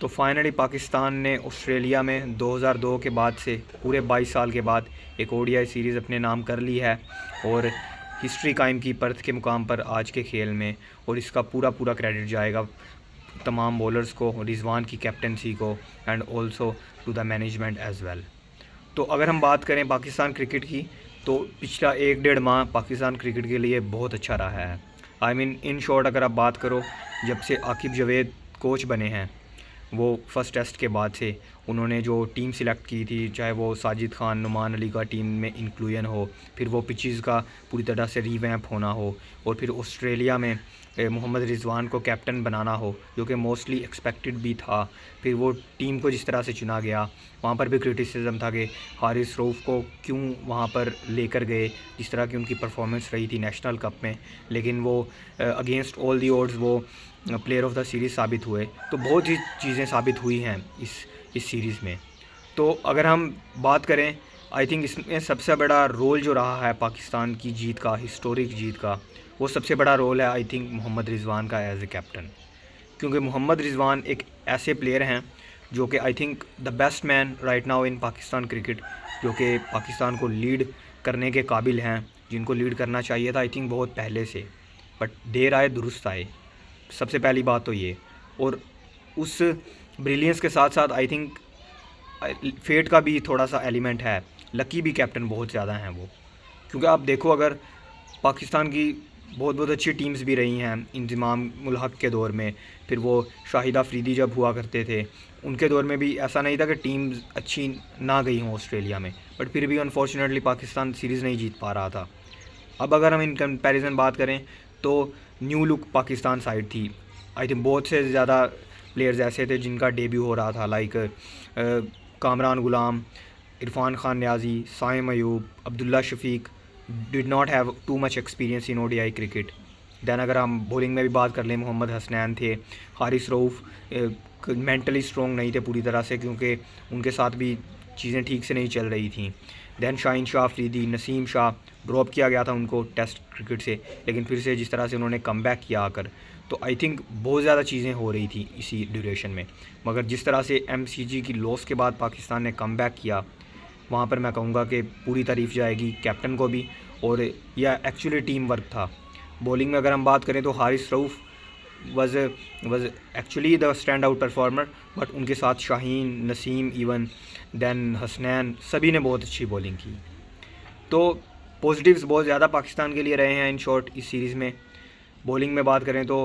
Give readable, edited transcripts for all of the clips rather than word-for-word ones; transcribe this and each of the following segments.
तो फाइनली पाकिस्तान ने ऑस्ट्रेलिया में 2002 के बाद से पूरे 22 साल के बाद एक ओडीआई सीरीज़ अपने नाम कर ली है और हिस्ट्री कायम की पर्थ के मुकाम पर आज के खेल में। और इसका पूरा पूरा क्रेडिट जाएगा तमाम बॉलर्स को, रिजवान की कैप्टनसी को and also to the management as well. तो अगर हम बात करें पाकिस्तान क्रिकेट की, तो पिछला 1-1.5 माह पाकिस्तान क्रिकेट के लिए बहुत अच्छा रहा है। आई मीन इन शॉर्ट अगर आप बात करो, जब से आकिब जावेद कोच बने हैं, वो फर्स्ट टेस्ट के बाद से उन्होंने जो टीम सिलेक्ट की थी, चाहे वो साजिद खान, नुमान अली का टीम में इंक्लूजन हो, फिर वो पिचेस का पूरी तरह से रीवैम्प होना हो, और फिर ऑस्ट्रेलिया में मोहम्मद रिजवान को कैप्टन बनाना हो, जो कि मोस्टली एक्सपेक्टेड भी था। फिर वो टीम को जिस तरह से चुना गया, वहाँ पर भी क्रिटिसिज्म था कि हारिस रऊफ़ को क्यों वहाँ पर लेकर गए, जिस तरह की उनकी परफॉर्मेंस रही थी नेशनल कप में। लेकिन वो अगेंस्ट ऑल दी ऑड्स वो प्लेयर ऑफ द सीरीज़ साबित हुए। तो बहुत ही चीज़ें साबित हुई हैं इस सीरीज़ में। तो अगर हम बात करें, आई थिंक इसमें सबसे बड़ा रोल जो रहा है पाकिस्तान की जीत का, हिस्टोरिक जीत का, वो सबसे बड़ा रोल है आई थिंक मोहम्मद रिजवान का एज ए कैप्टन। क्योंकि मोहम्मद रिजवान एक ऐसे प्लेयर हैं जो कि I think the best man right now in Pakistan cricket, जो कि पाकिस्तान को लीड करने के काबिल हैं, जिनको लीड करना चाहिए था आई थिंक बहुत पहले से, बट देर आए दुरुस्त आए। सबसे पहली बात तो ये। और उस ब्रिलियंस के साथ साथ आई थिंक फेट का भी थोड़ा सा एलिमेंट है, लकी भी कैप्टन बहुत ज़्यादा हैं वो। क्योंकि आप देखो, अगर पाकिस्तान की बहुत बहुत अच्छी टीम्स भी रही हैं इंज़माम उल हक़ के दौर में, फिर वो शाहिद अफरीदी जब हुआ करते थे, उनके दौर में भी ऐसा नहीं था कि टीम्स अच्छी ना गई हों ऑस्ट्रेलिया में, बट फिर भी अनफॉर्चुनेटली पाकिस्तान सीरीज़ नहीं जीत पा रहा था। अब अगर हम इन कंपैरिजन बात करें, तो न्यू लुक पाकिस्तान साइड थी। आई थिंक बहुत से ज़्यादा प्लेयर्स ऐसे थे जिनका डेब्यू हो रहा था, like Kamran Ghulam, Irfan Khan Niazi, Saim Ayub, Abdullah Shafique did not have too much experience in ODI cricket. Then अगर हम बॉलिंग में भी बात कर लें, मोहम्मद हसनैन थे, हारिस रऊफ़ मेंटली स्ट्रॉन्ग नहीं थे पूरी तरह से, क्योंकि उनके साथ भी चीज़ें ठीक से नहीं चल रही थी। दैन शाहीन शाह अफरीदी, नसीम शाह, ड्रॉप किया गया था उनको टेस्ट क्रिकेट से, लेकिन फिर से जिस तरह से उन्होंने कम बैक किया आकर, तो आई थिंक बहुत ज़्यादा चीज़ें हो रही थी इसी ड्यूरेशन में। मगर जिस तरह से एमसीजी की लॉस के बाद पाकिस्तान ने कम बैक किया, वहाँ पर मैं कहूँगा कि पूरी तारीफ़ जाएगी कैप्टन को भी, और यह एक्चुअली टीम वर्क था। बॉलिंग में अगर हम बात करें तो Haris Rauf was actually the stand out performer, but उनके साथ शाहीन, नसीम, इवन दैन हसनैन, सभी ने बहुत अच्छी बॉलिंग की। तो पॉजिटिव्स बहुत ज़्यादा पाकिस्तान के लिए रहे हैं इन शॉर्ट इस सीरीज़ में। बॉलिंग में बात करें तो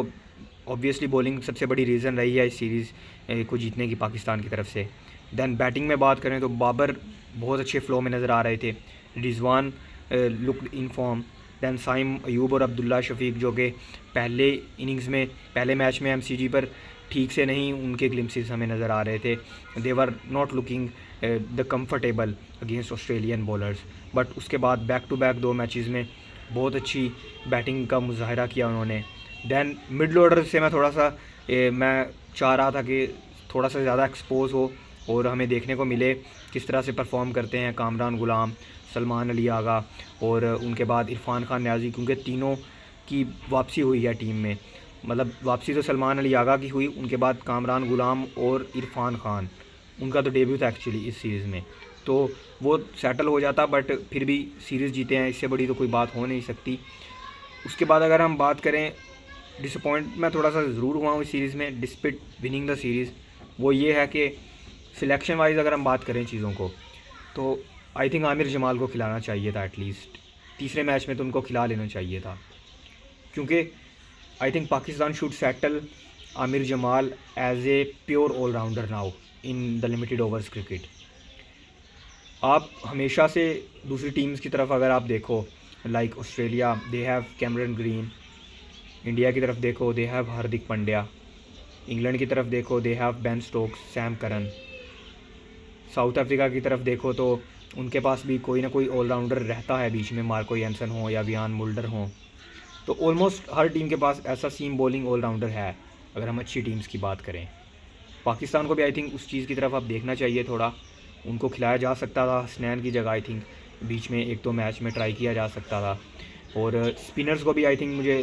ऑब्वियसली बॉलिंग सबसे बड़ी रीज़न रही है इस सीरीज़ को जीतने की पाकिस्तान की तरफ से। दैन बैटिंग में बात करें तो बाबर बहुत अच्छे फ्लो में नज़र आ रहे थे, Rizwan looked in form, then Saim Ayub और अब्दुल्ला शफीक, जो कि पहले इनिंग्स में, पहले मैच में एमसीजी पर ठीक से नहीं, उनके ग्लिम्सेस हमें नज़र आ रहे थे। They were not looking the comfortable against Australian bowlers, but उसके बाद बैक टू बैक 2 मैचेस में बहुत अच्छी बैटिंग का मुजाहरा किया उन्होंने। दैन मिडल ऑर्डर से मैं थोड़ा सा मैं चाह रहा था कि थोड़ा सा ज़्यादा एक्सपोज हो और हमें देखने को मिले किस तरह से परफॉर्म करते हैं कामरान गुलाम, सलमान अली आगा और उनके बाद इरफान खान न्याजी, क्योंकि तीनों की वापसी हुई है टीम में। मतलब वापसी तो सलमान अली आगा की हुई, उनके बाद कामरान गुलाम और इरफान खान, उनका तो डेब्यू था एक्चुअली इस सीरीज़ में, तो वो सेटल हो जाता, बट फिर भी सीरीज़ जीते हैं, इससे बड़ी तो कोई बात हो नहीं सकती। उसके बाद अगर हम बात करें, डिसअपॉइंट मैं थोड़ा सा ज़रूर हुआ हूँ इस सीरीज़ में डिस्पिट विनिंग द सीरीज़। वो ये है कि सिलेक्शन वाइज अगर हम बात करें चीज़ों को, तो आई थिंक आमिर जमाल को खिलाना चाहिए था एटलीस्ट। तीसरे मैच में तो उनको खिला लेना चाहिए था, क्योंकि I think Pakistan should settle Aamir Jamal as a pure allrounder now in the limited overs cricket. आप हमेशा से दूसरी टीम्स की तरफ अगर आप देखो, like Australia, they have Cameron green, India की तरफ देखो they have Hardik Pandya, England की तरफ देखो they have Ben Stokes, Sam Curran, south Africa की तरफ देखो तो उनके पास भी कोई ना कोई ऑलराउंडर रहता है बीच में, मार्को यंसन हो या वियान मुल्डर हो। तो ऑलमोस्ट हर टीम के पास ऐसा सीम बॉलिंग ऑलराउंडर है अगर हम अच्छी टीम्स की बात करें। पाकिस्तान को भी आई थिंक उस चीज़ की तरफ अब देखना चाहिए थोड़ा, उनको खिलाया जा सकता था हसनैन की जगह, आई थिंक बीच में 1-2 मैच में ट्राई किया जा सकता था। और स्पिनर्स को भी आई थिंक मुझे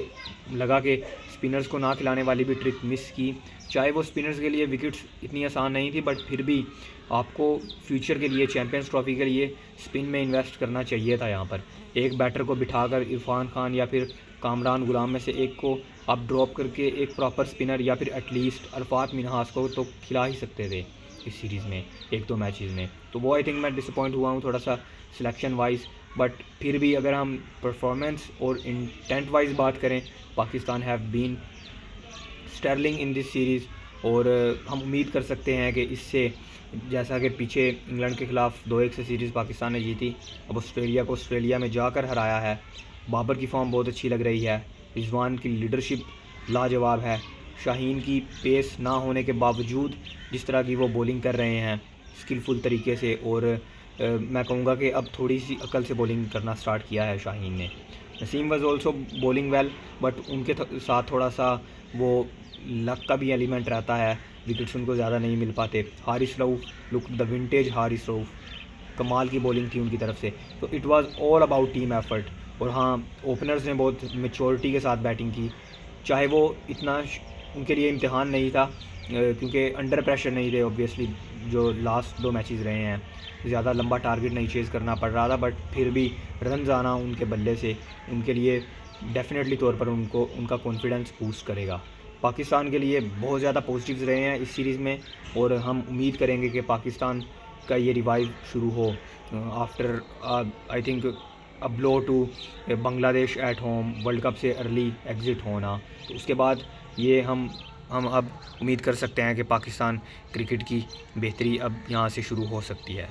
लगा कि स्पिनर्स को ना खिलाने वाली भी ट्रिक मिस की। चाहे वो स्पिनर्स के लिए विकेट्स इतनी आसान नहीं थी, बट फिर भी आपको फ्यूचर के लिए, चैम्पियंस ट्रॉफी के लिए स्पिन में इन्वेस्ट करना चाहिए था। यहाँ पर एक बैटर को बिठाकर इरफान खान या फिर कामरान गुलाम में से एक को आप ड्रॉप करके एक प्रॉपर स्पिनर या फिर एटलीस्ट अरफात मिन्हास को तो खिला ही सकते थे इस सीरीज़ में, 1-2 मैचेस में। तो वो आई थिंक मैं डिसअपॉइंट हुआ हूँ थोड़ा सा सिलेक्शन वाइज, बट फिर भी अगर हम परफॉर्मेंस और इंटेंट वाइज बात करें, Pakistan have been sterling in this series. और हम उम्मीद कर सकते हैं कि इससे, जैसा कि पीछे इंग्लैंड के ख़िलाफ़ 2-1 से सीरीज़ पाकिस्तान ने जीती, अब ऑस्ट्रेलिया को ऑस्ट्रेलिया में जाकर हराया है। बाबर की फॉर्म बहुत अच्छी लग रही है, रिजवान की लीडरशिप लाजवाब है, शाहीन की पेस ना होने के बावजूद जिस तरह की वो बॉलिंग कर रहे हैं स्किलफुल तरीके से, और मैं कहूँगा कि अब थोड़ी सी अकल से बॉलिंग करना स्टार्ट किया है शाहीन ने। Naseem was also bowling well, but उनके साथ थोड़ा सा वो लक का भी एलिमेंट रहता है, विकेट्स उनको ज़्यादा नहीं मिल पाते। Haris Rauf, look the vintage Haris Rauf, कमाल की बॉलिंग थी उनकी तरफ से। तो it was all about team effort. और हाँ, ओपनर्स ने बहुत मैच्योरिटी के साथ बैटिंग की, चाहे वो इतना उनके लिए इम्तिहान नहीं था क्योंकि अंडर प्रेशर नहीं थे ऑब्वियसली। जो लास्ट 2 मैचेस रहे हैं, ज़्यादा लंबा टारगेट नहीं चेज़ करना पड़ रहा था, बट फिर भी रन आना उनके बल्ले से उनके लिए डेफिनेटली तौर पर उनको उनका कॉन्फिडेंस बूस्ट करेगा। पाकिस्तान के लिए बहुत ज़्यादा पॉजिटिव्स रहे हैं इस सीरीज़ में, और हम उम्मीद करेंगे कि पाकिस्तान का ये रिवाइव शुरू हो after I think a blow to Bangladesh at home, world cup से अर्ली एग्ज़िट होना। तो उसके बाद ये हम अब उम्मीद कर सकते हैं कि पाकिस्तान क्रिकेट की बेहतरी अब यहाँ से शुरू हो सकती है।